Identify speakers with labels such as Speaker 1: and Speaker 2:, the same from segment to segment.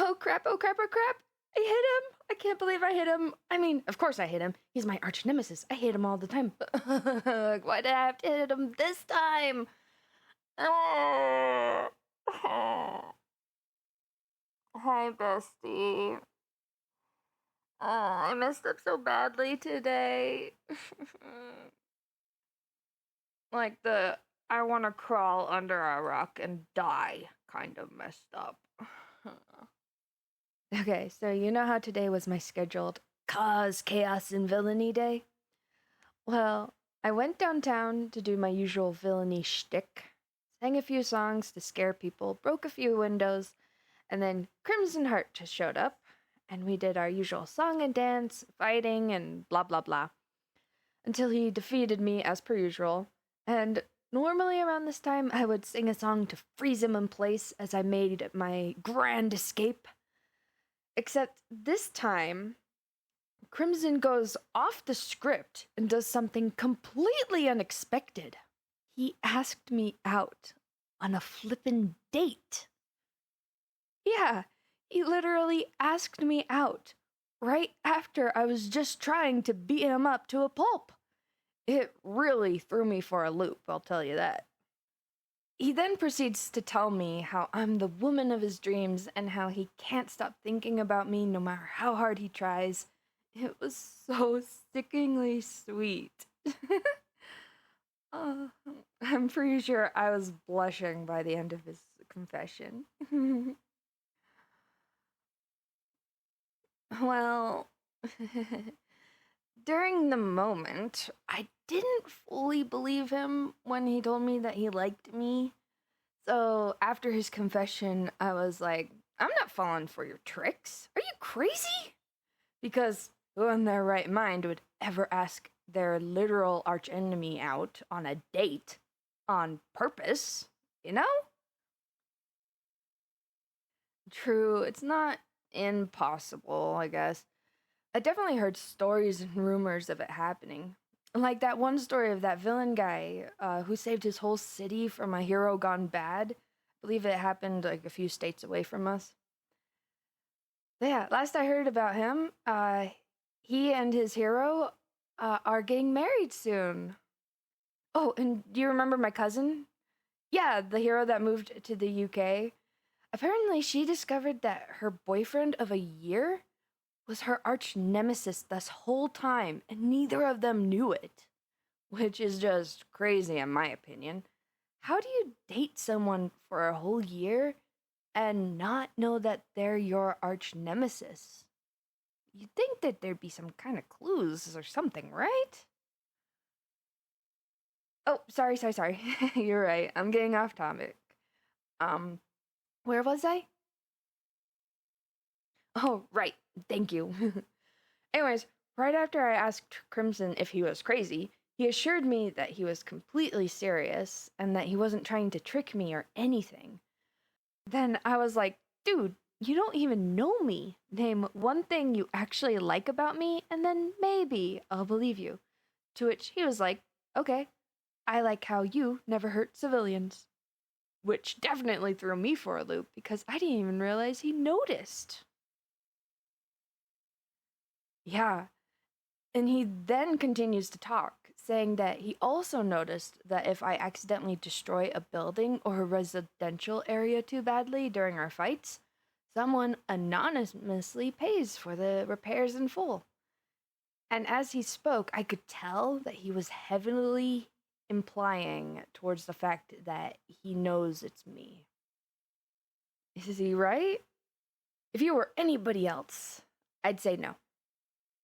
Speaker 1: Oh crap, oh crap, oh crap. I hit him. I can't believe I hit him. I mean, of course I hit him. He's my arch nemesis. I hit him all the time. Why did I have to hit him this time? Hi, bestie. I messed up so badly today. Like the I want to crawl under a rock and die kind of messed up. Okay, so you know how today was my scheduled cause chaos and villainy day? Well, I went downtown to do my usual villainy shtick, sang a few songs to scare people, broke a few windows, and then Crimson Heart just showed up, and we did our usual song and dance, fighting, and blah blah blah, until he defeated me as per usual. And normally around this time, I would sing a song to freeze him in place as I made my grand escape. Except this time, Crimson goes off the script and does something completely unexpected. He asked me out on a flippin' date. Yeah, he literally asked me out right after I was just trying to beat him up to a pulp. It really threw me for a loop, I'll tell you that. He then proceeds to tell me how I'm the woman of his dreams and how he can't stop thinking about me no matter how hard he tries. It was so sickeningly sweet. I'm pretty sure I was blushing by the end of his confession. Well, during the moment, I didn't fully believe him when he told me that he liked me. So after his confession, I was like, I'm not falling for your tricks. Are you crazy? Because who in their right mind would ever ask their literal archenemy out on a date on purpose, you know? True, it's not impossible, I guess. I definitely heard stories and rumors of it happening. Like that one story of that villain guy who saved his whole city from a hero gone bad. I believe it happened like a few states away from us. But yeah, last I heard about him, he and his hero are getting married soon. Oh, and do you remember my cousin? Yeah, the hero that moved to the UK. Apparently, she discovered that her boyfriend of a year was her arch nemesis this whole time, and neither of them knew it. Which is just crazy, in my opinion. How do you date someone for a whole year and not know that they're your arch nemesis? You'd think that there'd be some kind of clues or something, right? Oh, sorry. You're right. I'm getting off topic. Where was I? Oh, right. Thank you. Anyways, right after I asked Crimson if he was crazy, he assured me that he was completely serious and that he wasn't trying to trick me or anything. Then I was like, dude, you don't even know me. Name one thing you actually like about me, and then maybe I'll believe you. To which he was like, okay, I like how you never hurt civilians. Which definitely threw me for a loop because I didn't even realize he noticed. Yeah. And he then continues to talk, saying that he also noticed that if I accidentally destroy a building or a residential area too badly during our fights, someone anonymously pays for the repairs in full. And as he spoke, I could tell that he was heavily implying towards the fact that he knows it's me. Is he right? If you were anybody else, I'd say no.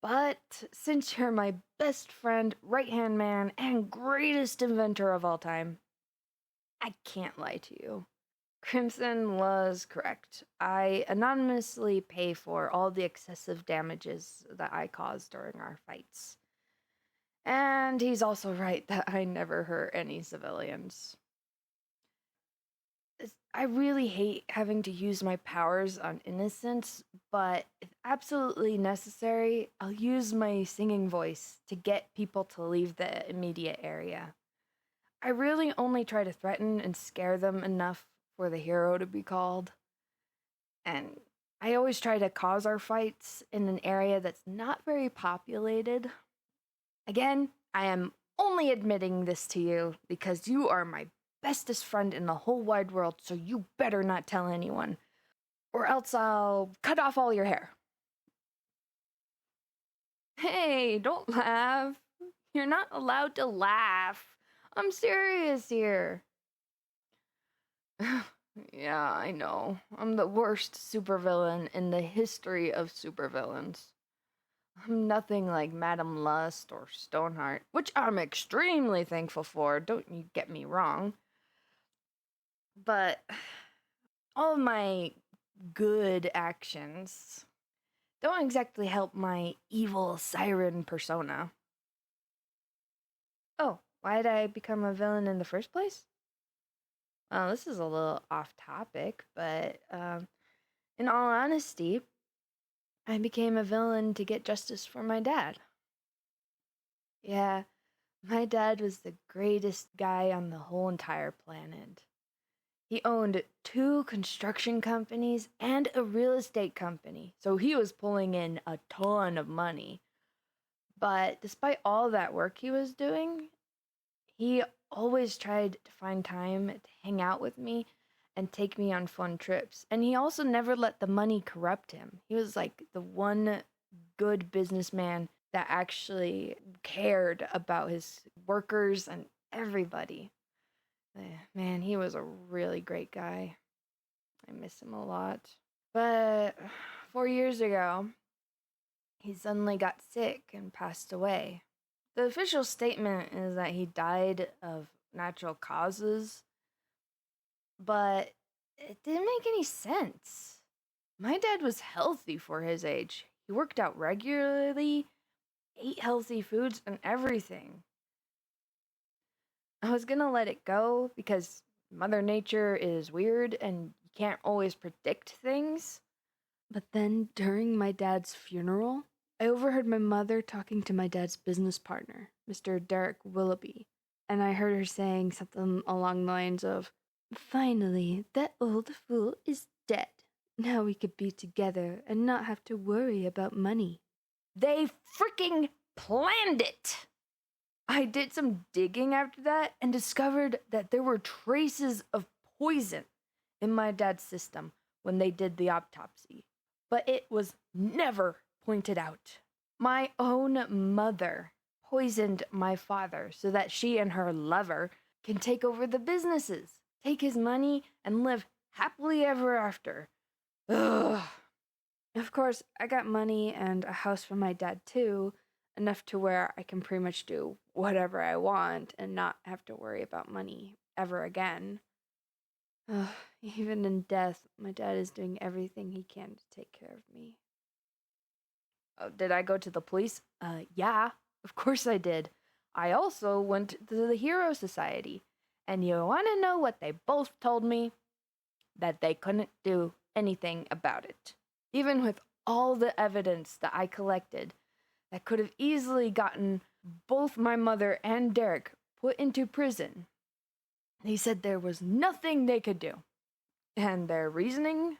Speaker 1: But since you're my best friend, right-hand man, and greatest inventor of all time, I can't lie to you. Crimson was correct. I anonymously pay for all the excessive damages that I caused during our fights. And he's also right that I never hurt any civilians. I really hate having to use my powers on innocents, but if absolutely necessary, I'll use my singing voice to get people to leave the immediate area. I really only try to threaten and scare them enough for the hero to be called. And I always try to cause our fights in an area that's not very populated. Again, I am only admitting this to you because you are my bestest friend in the whole wide world, so you better not tell anyone, or else I'll cut off all your hair. Hey, don't laugh. You're not allowed to laugh. I'm serious here. Yeah, I know. I'm the worst supervillain in the history of supervillains. I'm nothing like Madame Lust or Stoneheart, which I'm extremely thankful for, don't you get me wrong. But all of my good actions don't exactly help my evil siren persona. Oh, why did I become a villain in the first place? Well, this is a little off topic, but in all honesty, I became a villain to get justice for my dad. Yeah, my dad was the greatest guy on the whole entire planet. He owned 2 construction companies and a real estate company, so he was pulling in a ton of money. But despite all that work he was doing, he always tried to find time to hang out with me and take me on fun trips. And he also never let the money corrupt him. He was like the one good businessman that actually cared about his workers and everybody. Man, he was a really great guy. I miss him a lot. But 4 years ago, he suddenly got sick and passed away. The official statement is that he died of natural causes, but it didn't make any sense. My dad was healthy for his age. He worked out regularly, ate healthy foods, and everything. I was gonna let it go because Mother Nature is weird and you can't always predict things. But then during my dad's funeral, I overheard my mother talking to my dad's business partner, Mr. Derek Willoughby, and I heard her saying something along the lines of, "Finally, that old fool is dead. Now we could be together and not have to worry about money." They freaking planned it! I did some digging after that and discovered that there were traces of poison in my dad's system when they did the autopsy, but it was never pointed out. My own mother poisoned my father so that she and her lover can take over the businesses, take his money, and live happily ever after. Ugh. Of course, I got money and a house from my dad too, enough to where I can pretty much do whatever I want and not have to worry about money ever again. Even in death, my dad is doing everything he can to take care of me. Oh, did I go to the police? Yeah, of course I did. I also went to the Hero Society. And you want to know what they both told me? That they couldn't do anything about it. Even with all the evidence that I collected, that could have easily gotten both my mother and Derek put into prison. They said there was nothing they could do. And their reasoning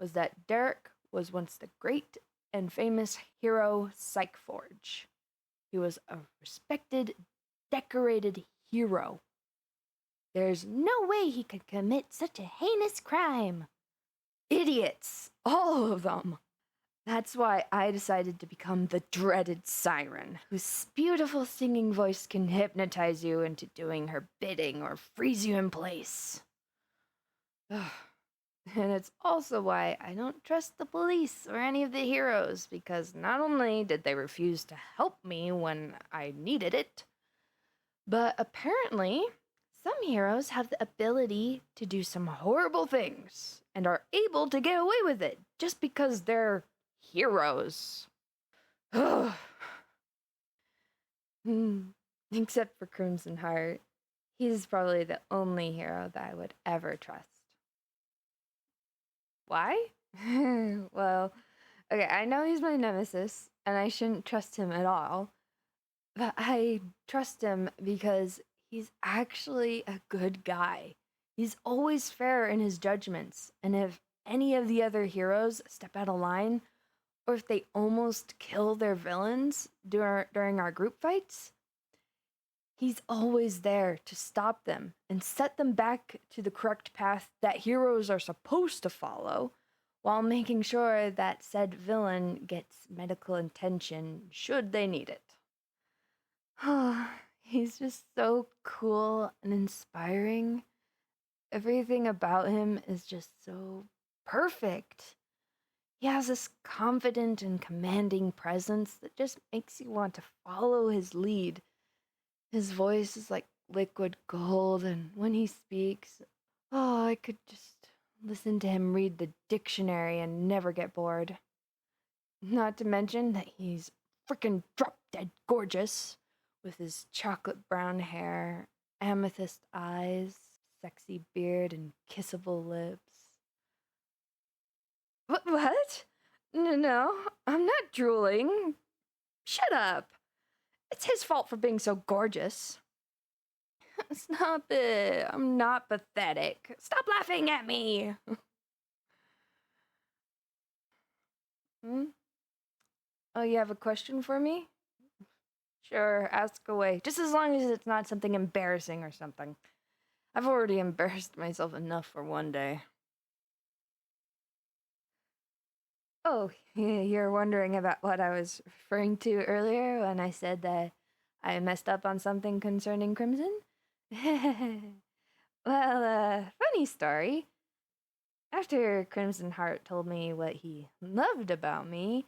Speaker 1: was that Derek was once the great and famous hero Psychforge. He was a respected, decorated hero. There's no way he could commit such a heinous crime. Idiots, all of them. That's why I decided to become the dreaded siren, whose beautiful singing voice can hypnotize you into doing her bidding or freeze you in place. And it's also why I don't trust the police or any of the heroes, because not only did they refuse to help me when I needed it, but apparently some heroes have the ability to do some horrible things and are able to get away with it just because they're heroes. Except for Crimson Heart. He's probably the only hero that I would ever trust. Why? Well, okay, I know he's my nemesis, and I shouldn't trust him at all. But I trust him because he's actually a good guy. He's always fair in his judgments, and if any of the other heroes step out of line, or if they almost kill their villains during our group fights, he's always there to stop them and set them back to the correct path that heroes are supposed to follow, while making sure that said villain gets medical attention should they need it. He's just so cool and inspiring. Everything about him is just so perfect. He has this confident and commanding presence that just makes you want to follow his lead. His voice is like liquid gold, and when he speaks, I could just listen to him read the dictionary and never get bored. Not to mention that he's freaking drop-dead gorgeous, with his chocolate brown hair, amethyst eyes, sexy beard, and kissable lips. What? No, I'm not drooling. Shut up. It's his fault for being so gorgeous. Stop it. I'm not pathetic. Stop laughing at me. Oh, you have a question for me? Sure, ask away. Just as long as it's not something embarrassing or something. I've already embarrassed myself enough for one day. Oh, you're wondering about what I was referring to earlier when I said that I messed up on something concerning Crimson? Well, funny story. After Crimson Heart told me what he loved about me,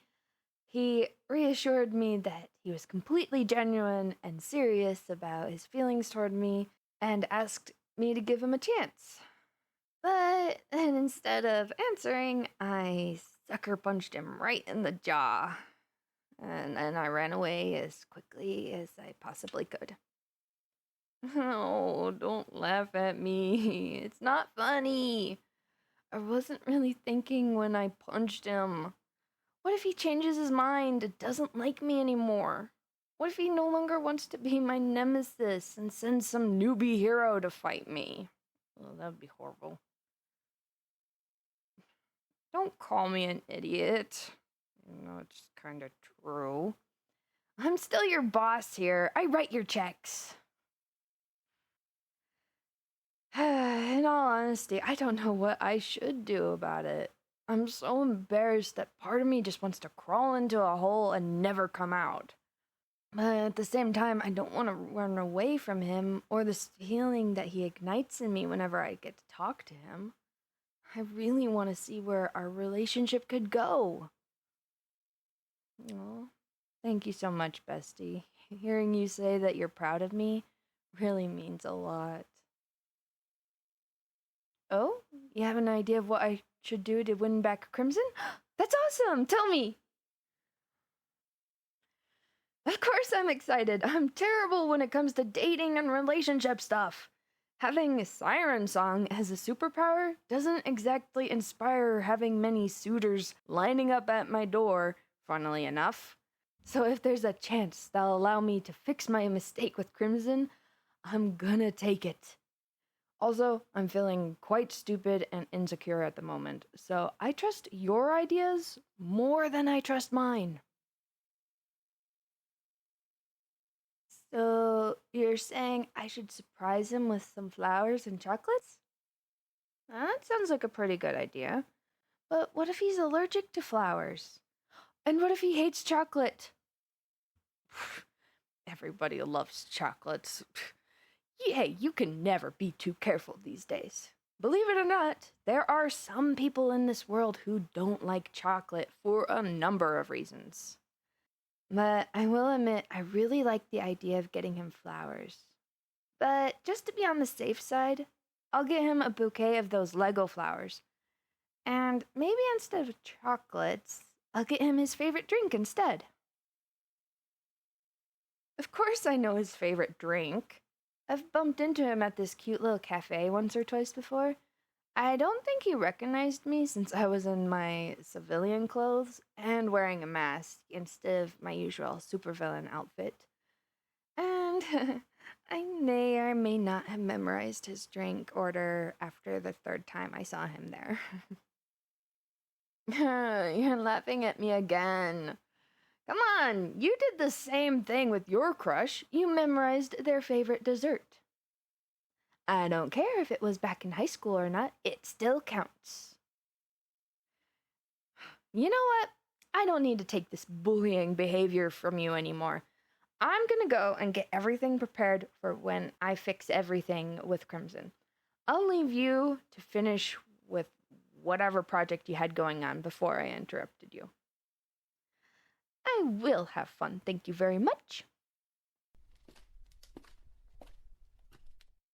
Speaker 1: he reassured me that he was completely genuine and serious about his feelings toward me and asked me to give him a chance. But then instead of answering, I sucker punched him right in the jaw. And then I ran away as quickly as I possibly could. Oh, don't laugh at me. It's not funny. I wasn't really thinking when I punched him. What if he changes his mind and doesn't like me anymore? What if he no longer wants to be my nemesis and sends some newbie hero to fight me? Oh, that would be horrible. Don't call me an idiot. No, it's kind of true. I'm still your boss here. I write your checks. In all honesty, I don't know what I should do about it. I'm so embarrassed that part of me just wants to crawl into a hole and never come out. But at the same time, I don't want to run away from him or this feeling that he ignites in me whenever I get to talk to him. I really want to see where our relationship could go. Oh, thank you so much, bestie. Hearing you say that you're proud of me really means a lot. Oh, you have an idea of what I should do to win back Crimson? That's awesome! Tell me! Of course I'm excited. I'm terrible when it comes to dating and relationship stuff. Having a siren song as a superpower doesn't exactly inspire having many suitors lining up at my door, funnily enough. So if there's a chance that'll allow me to fix my mistake with Crimson, I'm gonna take it. Also, I'm feeling quite stupid and insecure at the moment, so I trust your ideas more than I trust mine. So, you're saying I should surprise him with some flowers and chocolates? That sounds like a pretty good idea. But what if he's allergic to flowers? And what if he hates chocolate? Everybody loves chocolates. Hey, you can never be too careful these days. Believe it or not, there are some people in this world who don't like chocolate for a number of reasons. But I will admit, I really like the idea of getting him flowers. But just to be on the safe side, I'll get him a bouquet of those Lego flowers. And maybe instead of chocolates, I'll get him his favorite drink instead. Of course I know his favorite drink. I've bumped into him at this cute little cafe once or twice before. I don't think he recognized me since I was in my civilian clothes and wearing a mask instead of my usual supervillain outfit. And I may or may not have memorized his drink order after the third time I saw him there. You're laughing at me again. Come on, you did the same thing with your crush. You memorized their favorite dessert. I don't care if it was back in high school or not, it still counts. You know what? I don't need to take this bullying behavior from you anymore. I'm gonna go and get everything prepared for when I fix everything with Crimson. I'll leave you to finish with whatever project you had going on before I interrupted you. I will have fun, thank you very much.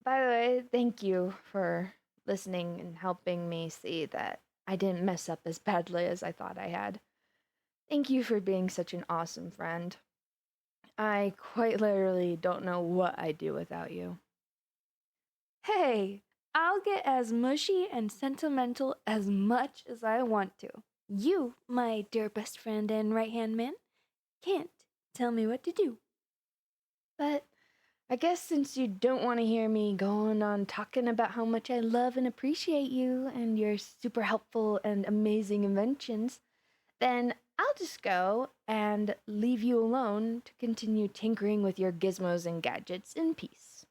Speaker 1: By the way, thank you for listening and helping me see that I didn't mess up as badly as I thought I had. Thank you for being such an awesome friend. I quite literally don't know what I'd do without you. Hey, I'll get as mushy and sentimental as much as I want to. You, my dear best friend and right-hand man, can't tell me what to do. But I guess since you don't want to hear me going on talking about how much I love and appreciate you and your super helpful and amazing inventions, then I'll just go and leave you alone to continue tinkering with your gizmos and gadgets in peace.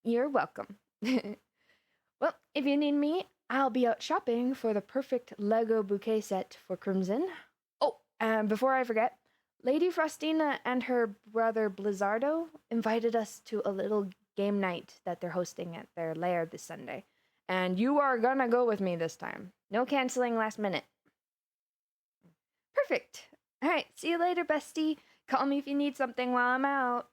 Speaker 1: You're welcome. Well, if you need me, I'll be out shopping for the perfect Lego bouquet set for Crimson. Oh, and before I forget, Lady Frostina and her brother Blizzardo invited us to a little game night that they're hosting at their lair this Sunday. And you are gonna go with me this time. No canceling last minute. Perfect. Alright, see you later, bestie. Call me if you need something while I'm out.